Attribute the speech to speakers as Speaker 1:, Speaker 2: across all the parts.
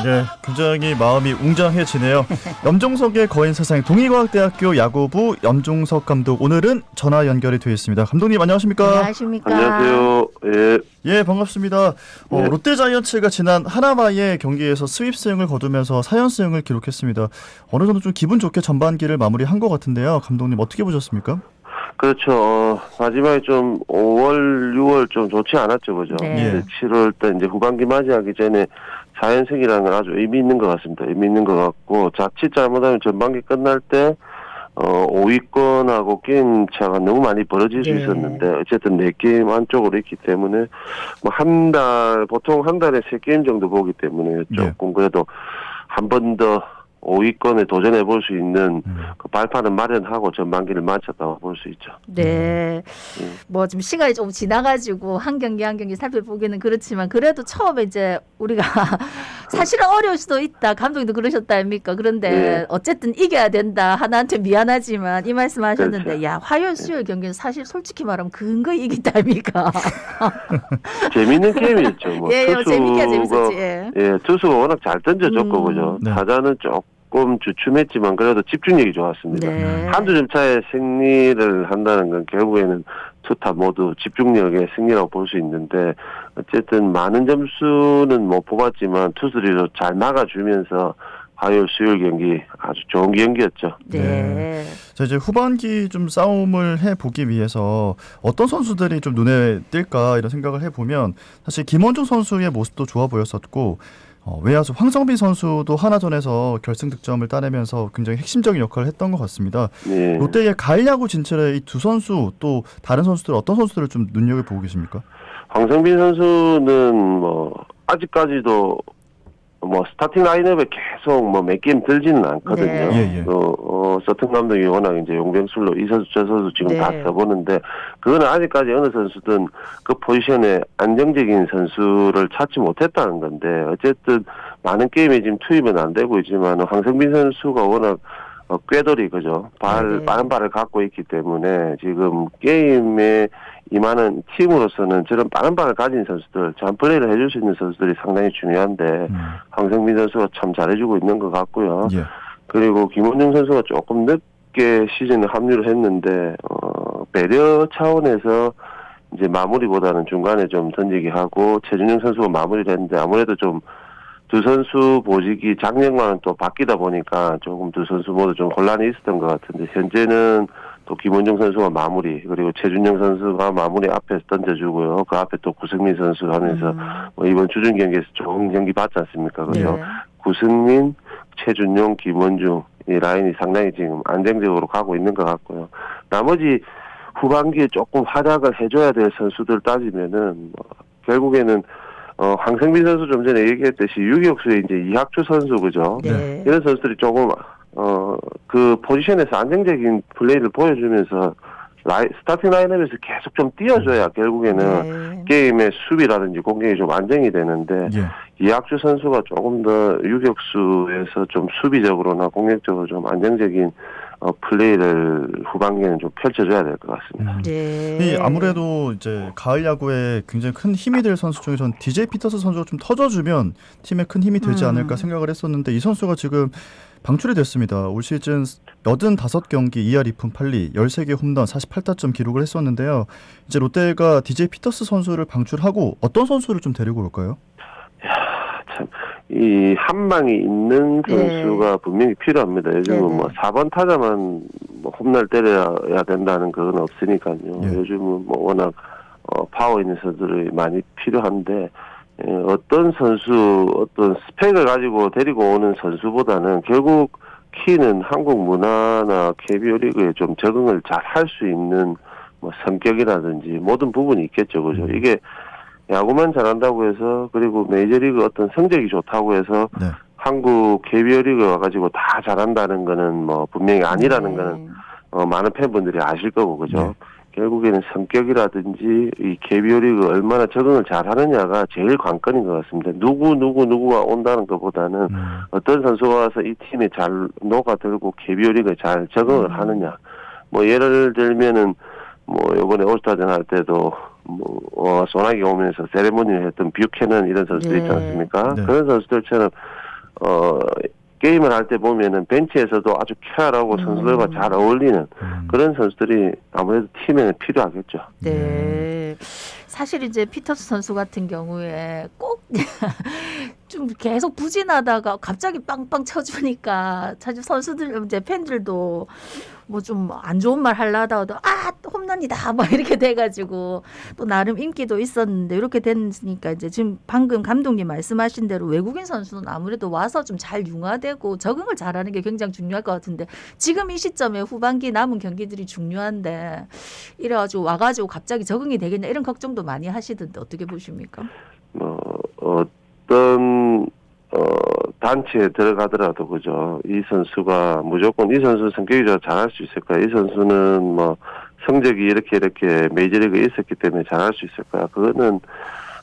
Speaker 1: 네, 굉장히 마음이 웅장해지네요. 염종석의 거인 세상 동의과학대학교 야구부 염종석 감독 오늘은 전화 연결이 되어 있습니다. 감독님 안녕하십니까?
Speaker 2: 안녕하십니까?
Speaker 3: 안녕하세요. 예.
Speaker 1: 예, 반갑습니다.
Speaker 3: 네.
Speaker 1: 롯데자이언츠가 지난 하나와의 경기에서 스윕스윙을 거두면서 4연승을 기록했습니다. 어느 정도 좀 기분 좋게 전반기를 마무리한 것 같은데요. 감독님 어떻게 보셨습니까?
Speaker 3: 그렇죠. 마지막에 좀 5월, 6월 좀 좋지 않았죠, 그죠?
Speaker 2: 네.
Speaker 3: 7월 때 이제 후반기 맞이하기 전에 4연승이라는 건 아주 의미 있는 것 같습니다. 의미 있는 것 같고, 자칫 잘못하면 전반기 끝날 때 5위권하고 게임 차가 너무 많이 벌어질 수
Speaker 2: 네.
Speaker 3: 있었는데, 어쨌든 4게임 안쪽으로 있기 때문에, 뭐 보통 한 달에 3게임 정도 보기 때문에 조금 그래도 한 번 더 5위권에 도전해 볼 수 있는 그 발판은 마련하고 전반기를 마쳤다고 볼 수 있죠.
Speaker 2: 네. 뭐 좀 시간이 좀 지나가지고 한 경기 한 경기 살펴보기는 그렇지만 그래도 처음에 이제 우리가 사실은 어려울 수도 있다. 감독님도 그러셨다 아닙니까? 그런데
Speaker 3: 네.
Speaker 2: 어쨌든 이겨야 된다. 하나한테 미안하지만 이 말씀하셨는데
Speaker 3: 그렇죠.
Speaker 2: 야 화요일 수요일 경기는 사실 솔직히 말하면 근거에 이기다 아닙니까?
Speaker 3: 재밌는 게임이었죠. 뭐
Speaker 2: 예, 재밌게 재밌었지. 예.
Speaker 3: 투수가 워낙 잘 던져줬고 그죠.
Speaker 1: 네.
Speaker 3: 타자는 조금 주춤했지만 그래도 집중력이 좋았습니다.
Speaker 2: 네.
Speaker 3: 한두 점 차에 승리를 한다는 건 결국에는 투타 모두 집중력의 승리라고 볼 수 있는데 어쨌든 많은 점수는 못 뽑았지만 투수들이 잘 막아주면서 화요일 수요일 경기 아주 좋은 경기였죠.
Speaker 2: 네.
Speaker 1: 자, 이제 후반기 좀 싸움을 해보기 위해서 어떤 선수들이 좀 눈에 띌까 이런 생각을 해보면 사실 김원중 선수의 모습도 좋아 보였었고 외야수 황성빈 선수도 하나전에서 결승 득점을 따내면서 굉장히 핵심적인 역할을 했던 것 같습니다.
Speaker 3: 네.
Speaker 1: 롯데의 가을 야구 진출에 이 두 선수 또 다른 선수들 어떤 선수들을 좀 눈여겨보고 계십니까?
Speaker 3: 황성빈 선수는 뭐 아직까지도 뭐 스타팅 라인업에 계속 뭐 몇 게임 들지는 않거든요.
Speaker 2: 네.
Speaker 1: 예.
Speaker 3: 서튼 감독이 워낙 이제 용병술로 이 선수 저 선수 지금
Speaker 2: 네.
Speaker 3: 다 써보는데 그거는 아직까지 어느 선수든 그 포지션에 안정적인 선수를 찾지 못했다는 건데 어쨌든 많은 게임에 지금 투입은 안 되고 있지만 황성빈 선수가 워낙 꾀돌이 그죠.
Speaker 2: 네.
Speaker 3: 빠른 발을 갖고 있기 때문에 지금 게임에 임하는 팀으로서는 저런 빠른 발을 가진 선수들, 참 플레이를 해줄 수 있는 선수들이 상당히 중요한데 황성빈 선수가 참 잘해주고 있는 것 같고요.
Speaker 1: 예.
Speaker 3: 그리고 김원중 선수가 조금 늦게 시즌에 합류를 했는데 배려 차원에서 이제 마무리보다는 중간에 좀 던지게 하고 최준영 선수가 마무리를 했는데 아무래도 좀 두 선수 보직이 작년과는 또 바뀌다 보니까 조금 두 선수 모두 좀 혼란이 있었던 것 같은데 현재는 또 김원중 선수가 마무리 그리고 최준영 선수가 마무리 앞에서 던져주고요. 그 앞에 또 구승민 선수 하면서 뭐 이번 주중 경기에서 좋은 경기 봤지 않습니까? 그죠?
Speaker 2: 네.
Speaker 3: 구승민, 최준용, 김원중 이 라인이 상당히 지금 안정적으로 가고 있는 것 같고요. 나머지 후반기에 조금 활약을 해줘야 될 선수들 따지면은 뭐 결국에는 황성빈 선수 좀 전에 얘기했듯이 유격수의 이제 이학주 선수 그죠?
Speaker 2: 네.
Speaker 3: 이런 선수들이 조금 그 포지션에서 안정적인 플레이를 보여주면서 스타팅 라인업에서 계속 좀 띄워줘야 결국에는
Speaker 2: 네.
Speaker 3: 게임의 수비라든지 공격이 좀 안정이 되는데
Speaker 1: 예.
Speaker 3: 이학주 선수가 조금 더 유격수에서 좀 수비적으로나 공격적으로 좀 안정적인 플레이를 후반기에는 좀 펼쳐줘야 될 것 같습니다.
Speaker 2: 네.
Speaker 1: 이 아무래도 이제 가을 야구에 굉장히 큰 힘이 될 선수 중에 전 DJ 피터스 선수가 좀 터져주면 팀에 큰 힘이 되지 않을까 생각을 했었는데 이 선수가 지금 방출이 됐습니다. 올 시즌 85경기 2할 2푼 8리 13개 홈런 48타점 기록을 했었는데요. 이제 롯데가 DJ 피터스 선수를 방출하고 어떤 선수를 좀 데리고 올까요?
Speaker 3: 참, 이 한방이 있는 선수가
Speaker 2: 네.
Speaker 3: 분명히 필요합니다. 요즘은
Speaker 2: 네네.
Speaker 3: 뭐 4번 타자만 뭐 홈런 때려야 된다는 그건 없으니까요.
Speaker 1: 예.
Speaker 3: 요즘은 뭐 워낙 파워 있는 선수들이 많이 필요한데 어떤 선수 어떤 스펙을 가지고 데리고 오는 선수보다는 결국 키는 한국 문화나 KBO 리그에 좀 적응을 잘 할 수 있는 뭐 성격이라든지 모든 부분이 있겠죠, 그죠? 이게 야구만 잘한다고 해서 그리고 메이저리그 어떤 성적이 좋다고 해서
Speaker 1: 네.
Speaker 3: 한국 KBO 리그 와가지고 다 잘한다는 거는 뭐 분명히 아니라는
Speaker 2: 네.
Speaker 3: 거는 많은 팬분들이 아실 거고 그죠?
Speaker 1: 네.
Speaker 3: 결국에는 성격이라든지 이 KBO 리그 얼마나 적응을 잘하느냐가 제일 관건인 것 같습니다. 누구가 온다는 것보다는 어떤 선수가 와서 이 팀에 잘 녹아들고 KBO 리그에 잘 적응을 하느냐. 뭐 예를 들면은 뭐 이번에 올스타전 할 때도 뭐 소나기 오면서 세레모니를 했던 뷰캐넌 이런 선수들 있지 않습니까?
Speaker 1: 네.
Speaker 3: 그런 선수들처럼 게임을 할 때 보면은 벤치에서도 아주 쾌활하고 선수들과 잘 어울리는 그런 선수들이 아무래도 팀에는 필요하겠죠.
Speaker 2: 네. 사실 이제 피터스 선수 같은 경우에 꼭 좀 계속 부진하다가 갑자기 빵빵 쳐주니까 사실 선수들 이제 팬들도 뭐 좀 안 좋은 말 하려다가도 홈런이다 막 이렇게 돼가지고 또 나름 인기도 있었는데 이렇게 됐으니까 이제 지금 방금 감독님 말씀하신 대로 외국인 선수는 아무래도 와서 좀 잘 융화되고 적응을 잘하는 게 굉장히 중요할 것 같은데 지금 이 시점에 후반기 남은 경기들이 중요한데 이래가지고 와가지고 갑자기 적응이 되겠냐 이런 걱정도 많이 하시던데 어떻게 보십니까?
Speaker 3: 어떤 단체에 들어가더라도 그죠. 이 선수가 무조건 이 선수 성격이 잘할 수 있을 거야. 이 선수는 뭐 성적이 이렇게 메이저리그에 있었기 때문에 잘할 수 있을 거야. 그거는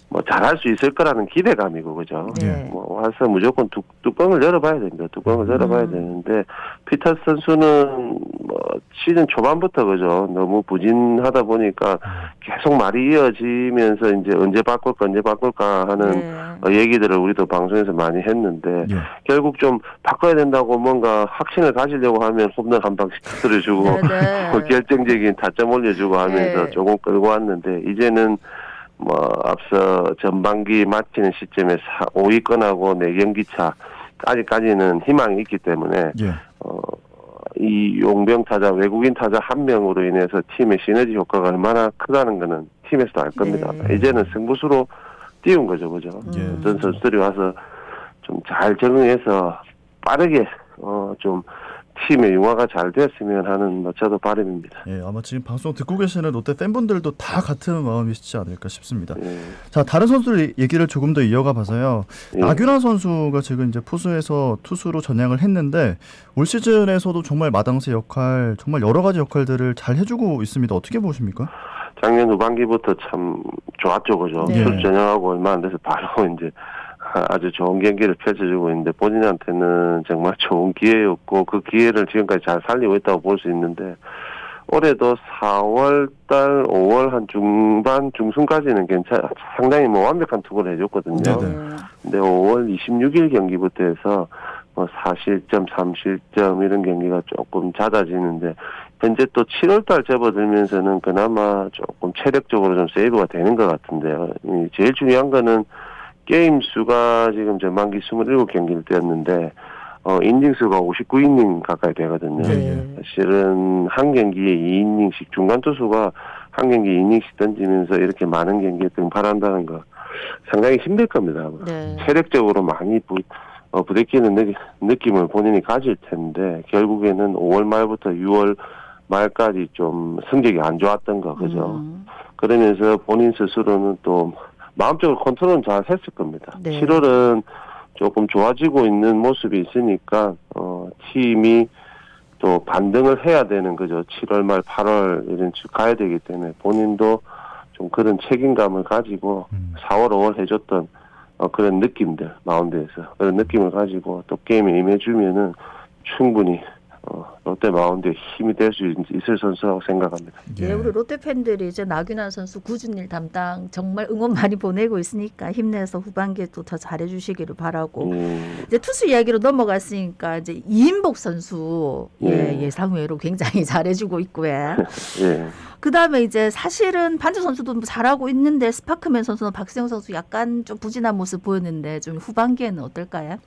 Speaker 3: 뭐 잘할 수 있을 거라는 기대감이고 그죠.
Speaker 2: 네.
Speaker 3: 뭐 와서 무조건 뚜껑을 열어봐야 됩니다. 뚜껑을 열어봐야 되는데 피터스 선수는 뭐 시즌 초반부터 그죠. 너무 부진하다 보니까 계속 말이 이어지면서 이제 언제 바꿀까 하는 얘기들을 우리도 방송에서 많이 했는데 결국 좀 바꿔야 된다고 뭔가 확신을 가지려고 하면 홈런 한 방씩 터뜨려주고 뭐 결정적인 타점 올려주고 하면서 조금 끌고 왔는데 이제는 뭐 앞서 전반기 마치는 시점에 5위권하고 4경기 차 아직까지는 희망이 있기 때문에 이 용병 타자 외국인 타자 한 명으로 인해서 팀의 시너지 효과가 얼마나 크다는 거는 팀에서도 알 겁니다. 이제는 승부수로 띄운 거죠, 그죠? 어떤 선수들이 와서 좀 잘 적응해서 빠르게 좀 팀의 융화가 잘 되었으면 하는 저도 바람입니다.
Speaker 1: 아마 지금 방송 듣고 계시는 롯데 팬분들도 다 같은 마음이시지 않을까 싶습니다. 자, 다른 선수들 얘기를 조금 더 이어가 봐서요. 나균환 선수가 지금 이제 포수에서 투수로 전향을 했는데 올 시즌에서도 정말 마당새 역할, 정말 여러 가지 역할들을 잘 해주고 있습니다. 어떻게 보십니까?
Speaker 3: 작년 후반기부터 참 좋았죠, 그죠? 투수 전향하고 얼마 안 돼서 바로 이제 아주 좋은 경기를 펼쳐주고 있는데 본인한테는 정말 좋은 기회였고 그 기회를 지금까지 잘 살리고 있다고 볼 수 있는데 올해도 4월달 5월 한 중순까지는 상당히 완벽한 투구를 해줬거든요. 근데 5월 26일 경기부터 해서 4실점, 3실점 이런 경기가 조금 잦아지는데 현재 또 7월달 접어들면서는 그나마 조금 체력적으로 좀 세이브가 되는 것 같은데요. 제일 중요한 거는 게임 수가 지금 전반기 27경기를 뛰었는데 이닝 수가 59이닝 가까이 되거든요. 사실은 한 경기에 2이닝씩 중간 투수가 한 경기에 2이닝씩 던지면서 이렇게 많은 경기에 등판한다는 거 상당히 힘들 겁니다. 체력적으로 많이 부대끼는 느낌을 본인이 가질 텐데 결국에는 5월 말부터 6월 말까지 좀 성적이 안 좋았던 거 그죠. 그러면서 본인 스스로는 또 마음적으로 컨트롤은 잘 했을 겁니다. 7월은 조금 좋아지고 있는 모습이 있으니까 팀이 또 반등을 해야 되는 거죠. 7월 말 8월 이런 쭉 가야 되기 때문에 본인도 좀 그런 책임감을 가지고 4월 5월 해줬던 그런 느낌들 마운드에서 그런 느낌을 가지고 또 게임에 임해주면은 충분히 롯데 마운드에 힘이 될 수 있을 선수라고 생각합니다.
Speaker 2: 우리 롯데 팬들이 이제 나균환 선수 꾸준히 담당 정말 응원 많이 보내고 있으니까 힘내서 후반기에 또 더 잘해주시기를 바라고 이제 투수 이야기로 넘어갔으니까 이제 이인복 선수 예상외로 굉장히 잘해주고 있고요. 그 다음에 이제 사실은 반주 선수도 잘하고 있는데 스파크맨 선수는 박세웅 선수 약간 좀 부진한 모습 보였는데 좀 후반기에는 어떨까요?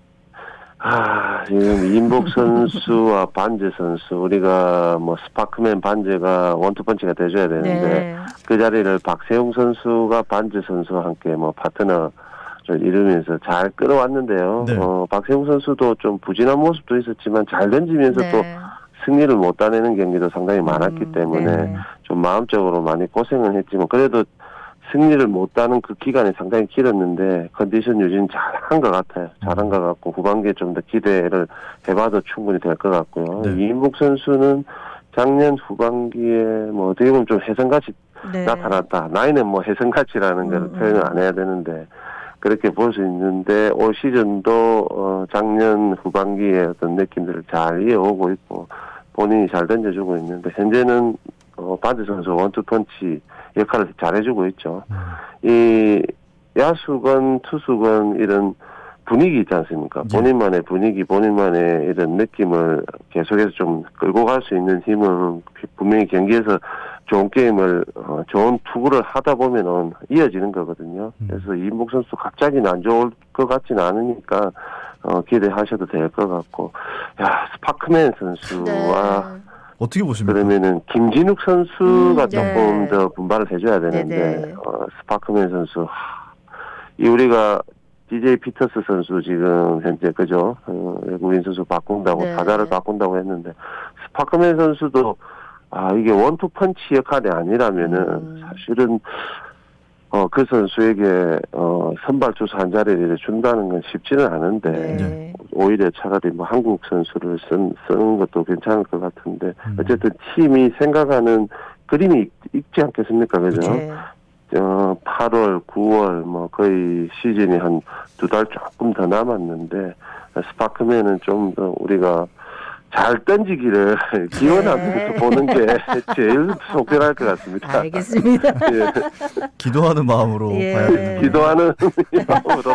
Speaker 3: 지금 이인복 선수와 반제 선수 우리가 뭐 스파크맨 반제가 원투펀치가 돼줘야 되는데 그 자리를 박세웅 선수가 반제 선수와 함께 뭐 파트너를 이루면서 잘 끌어왔는데요. 박세웅 선수도 좀 부진한 모습도 있었지만 잘 던지면서 또 승리를 못 따내는 경기도 상당히 많았기 때문에 좀 마음적으로 많이 고생을 했지만 그래도 승리를 못 따는 그 기간이 상당히 길었는데 컨디션 유지는 잘한 것 같아요. 잘한 것 같고 후반기에 좀 더 기대를 해봐도 충분히 될 것 같고요. 이인복 선수는 작년 후반기에 뭐 어떻게 보면 좀 혜성같이 나타났다. 나이는 뭐 혜성같이라는 걸 표현을 안 해야 되는데 그렇게 볼 수 있는데 올 시즌도 작년 후반기에 어떤 느낌들을 잘 이어오고 있고 본인이 잘 던져주고 있는데 현재는 반지 선수 원투펀치 역할을 잘해주고 있죠. 이 야수건 투수건 이런 분위기 있지 않습니까?
Speaker 1: 예.
Speaker 3: 본인만의 분위기, 본인만의 이런 느낌을 계속해서 좀 끌고 갈 수 있는 힘은 분명히 경기에서 좋은 게임을 좋은 투구를 하다 보면은 이어지는 거거든요. 그래서 이인복 선수 갑자기는 안 좋을 것 같지는 않으니까 기대하셔도 될 것 같고, 야 스파크맨 선수와
Speaker 2: 네.
Speaker 1: 어떻게 보십니까?
Speaker 3: 그러면은 김진욱 선수가
Speaker 2: 네.
Speaker 3: 조금 더 분발을 해줘야 되는데
Speaker 2: 네.
Speaker 3: 스파크맨 선수 이 우리가 DJ 피터스 선수 지금 현재 그죠 외국인 선수 바꾼다고
Speaker 2: 네.
Speaker 3: 타자를 바꾼다고 했는데 스파크맨 선수도 이게 원투 펀치 역할이 아니라면은 사실은 그 선수에게 선발 투수 한 자리를 준다는 건 쉽지는 않은데
Speaker 2: 네.
Speaker 3: 오히려 차라리 뭐 한국 선수를 쓰는 것도 괜찮을 것 같은데 어쨌든 팀이 생각하는 그림이 있지 않겠습니까, 그죠?
Speaker 2: 네.
Speaker 3: 8월, 9월 뭐 거의 시즌이 한 2달 조금 더 남았는데 스파크맨은 좀 더 우리가 잘 던지기를 기원하면서 보는 게 제일 속편할 것 같습니다.
Speaker 2: 알겠습니다.
Speaker 3: 예,
Speaker 1: 기도하는 마음으로
Speaker 2: 예.
Speaker 1: 봐야 되는.
Speaker 3: 기도하는 마음으로.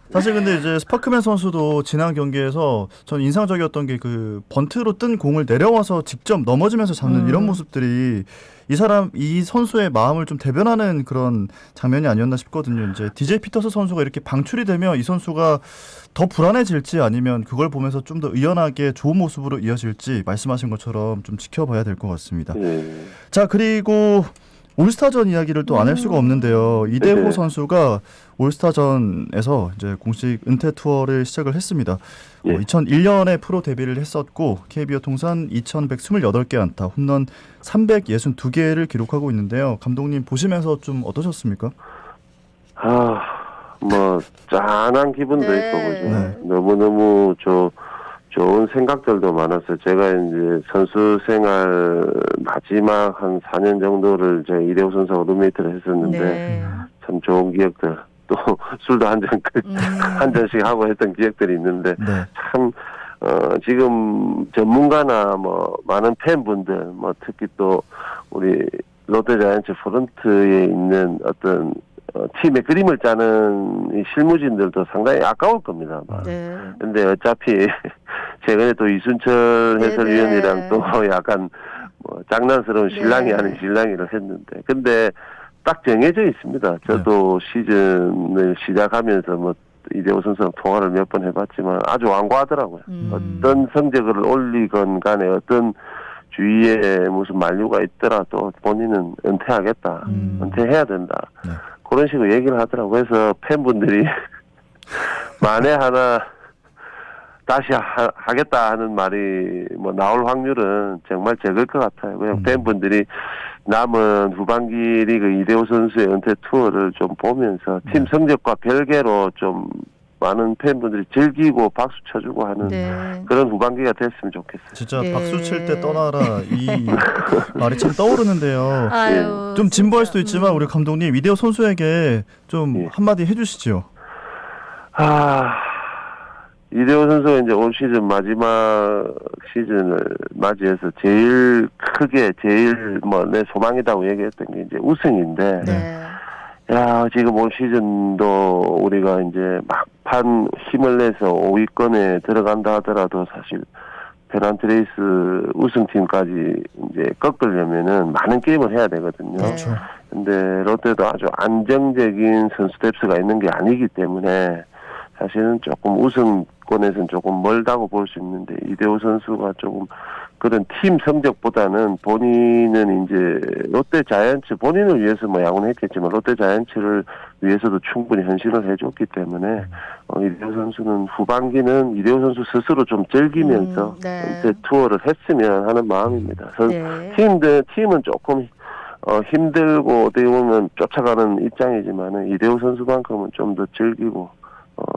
Speaker 1: 사실 근데 이제 스파크맨 선수도 지난 경기에서 전 인상적이었던 게 그 번트로 뜬 공을 내려와서 직접 넘어지면서 잡는 이런 모습들이 이 선수의 마음을 좀 대변하는 그런 장면이 아니었나 싶거든요. 이제 DJ 피터스 선수가 이렇게 방출이 되면 이 선수가 더 불안해질지 아니면 그걸 보면서 좀 더 의연하게 좋은 모습으로 이어질지 말씀하신 것처럼 좀 지켜봐야 될 것 같습니다.
Speaker 3: 예.
Speaker 1: 자, 그리고 올스타전 이야기를 또 안 할 수가 없는데요. 이대호
Speaker 3: 네.
Speaker 1: 선수가 올스타전에서 이제 공식 은퇴 투어를 시작을 했습니다.
Speaker 3: 예.
Speaker 1: 2001년에 프로 데뷔를 했었고 KBO 통산 2128개 안타, 홈런 362개를 기록하고 있는데요. 감독님 보시면서 좀 어떠셨습니까?
Speaker 3: 뭐 짠한 기분도
Speaker 2: 네.
Speaker 3: 있고 그죠.
Speaker 1: 네.
Speaker 3: 너무너무 좋은 생각들도 많았어요. 제가 이제 선수 생활 마지막 한 4년 정도를 제가 이대호 선수하고 룸메이트를 했었는데
Speaker 2: 네.
Speaker 3: 참 좋은 기억들 또 술도 한 잔씩 하고 했던 기억들이 있는데
Speaker 1: 네.
Speaker 3: 참 지금 전문가나 뭐 많은 팬분들 뭐 특히 또 우리 롯데자이언츠 프런트에 있는 어떤 팀의 그림을 짜는 이 실무진들도 상당히 아까울 겁니다. 아마.
Speaker 2: 네.
Speaker 3: 근데 어차피 최근에 또 이순철 해설위원이랑 또 약간 뭐 장난스러운 신랑이 아닌 신랑이를 했는데 근데 딱 정해져 있습니다. 저도 시즌을 시작하면서 뭐 이대호 선수랑 통화를 몇 번 해봤지만 아주 완고하더라고요. 어떤 성적을 올리건 간에 어떤 주위에 무슨 만류가 있더라도 본인은 은퇴하겠다. 은퇴해야 된다.
Speaker 1: 네.
Speaker 3: 그런 식으로 얘기를 하더라고요. 그래서 팬분들이 만에 하나 다시 하겠다 하는 말이 뭐 나올 확률은 정말 적을 것 같아요. 그냥 팬분들이 남은 후반기 리그 이대호 선수의 은퇴 투어를 좀 보면서 팀 성적과 별개로 좀 많은 팬분들이 즐기고 박수 쳐주고 하는 그런 후반기가 됐으면 좋겠어요.
Speaker 1: 진짜
Speaker 2: 네.
Speaker 1: 박수 칠 때 떠나라 이 말이 참 떠오르는데요.
Speaker 2: 아유,
Speaker 1: 좀 진부할
Speaker 2: 진짜.
Speaker 1: 수도 있지만 우리 감독님 이대호 선수에게 좀
Speaker 3: 예.
Speaker 1: 한마디 해주시죠.
Speaker 3: 이대호 선수가 이제 올 시즌 마지막 시즌을 맞이해서 제일 크게 제일 뭐 내 소망이라고 얘기했던 게 이제 우승인데
Speaker 2: 네.
Speaker 3: 야 지금 올 시즌도 우리가 이제 막판 힘을 내서 5위권에 들어간다 하더라도 사실 페넌트레이스 우승팀까지 이제 꺾으려면은 많은 게임을 해야 되거든요.
Speaker 1: 그렇죠.
Speaker 3: 근데 롯데도 아주 안정적인 선수 뎁스가 있는 게 아니기 때문에 사실은 조금 우승권에서는 조금 멀다고 볼 수 있는데 이대호 선수가 조금 그런 팀 성적보다는 본인은 이제 롯데 자이언츠 본인을 위해서 뭐 야구는 했겠지만 롯데 자이언츠를 위해서도 충분히 헌신을 해줬기 때문에 이대호 선수는 후반기는 이대호 선수 스스로 좀 즐기면서 은퇴 투어를 했으면 하는 마음입니다. 팀은 조금 힘들고 어떻게 보면 쫓아가는 입장이지만은 이대호 선수만큼은 좀 더 즐기고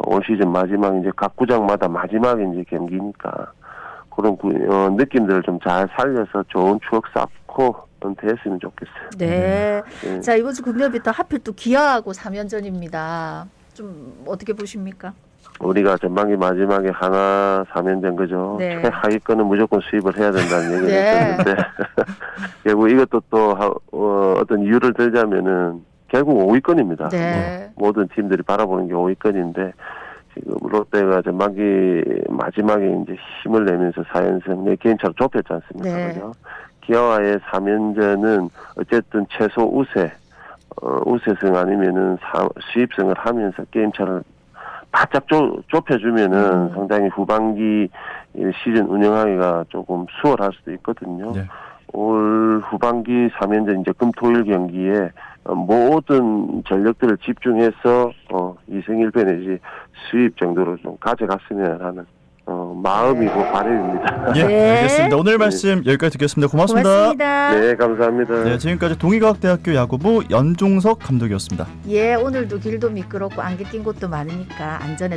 Speaker 3: 올 시즌 마지막 이제 각 구장마다 마지막 이제 경기니까 그런 느낌들을 좀 잘 살려서 좋은 추억 쌓고 은퇴했으면 좋겠어요.
Speaker 2: 네.
Speaker 3: 네.
Speaker 2: 자, 이번 주 금요일부터 하필 또 기아하고 3연전입니다. 좀 어떻게 보십니까?
Speaker 3: 우리가 전반기 마지막에 하나 3연전 그죠?
Speaker 2: 네.
Speaker 3: 최하위권은 무조건 수입을 해야 된다는 얘기를
Speaker 2: 네.
Speaker 3: 했었는데 결국 이것도 또 어떤 이유를 들자면은 결국 5위권입니다.
Speaker 2: 네.
Speaker 3: 모든 팀들이 바라보는 게 5위권인데 지금 롯데가 마지막에 이제 힘을 내면서 4연승 개인차로 좁혔지 않습니까?
Speaker 2: 네.
Speaker 3: 그죠? 기아와의 3연전은 어쨌든 최소 우세승 아니면은 수입승을 하면서 게임차를 바짝 좁혀주면은 상당히 후반기 시즌 운영하기가 조금 수월할 수도 있거든요.
Speaker 1: 네.
Speaker 3: 올 후반기 3연전 이제 금토일 경기에 모든 전력들을 집중해서 2승 1패 내지 수입 정도로 좀 가져갔으면 하는 마음이고 바람입니다.
Speaker 1: 예,
Speaker 2: 네.
Speaker 1: 알겠습니다. 오늘 말씀 여기까지 듣겠습니다. 고맙습니다.
Speaker 2: 고맙습니다.
Speaker 3: 네, 감사합니다.
Speaker 1: 네, 지금까지 동의과학대학교 야구부 연종석 감독이었습니다.
Speaker 2: 예, 오늘도 길도 미끄럽고 안개 낀 곳도 많으니까 안전에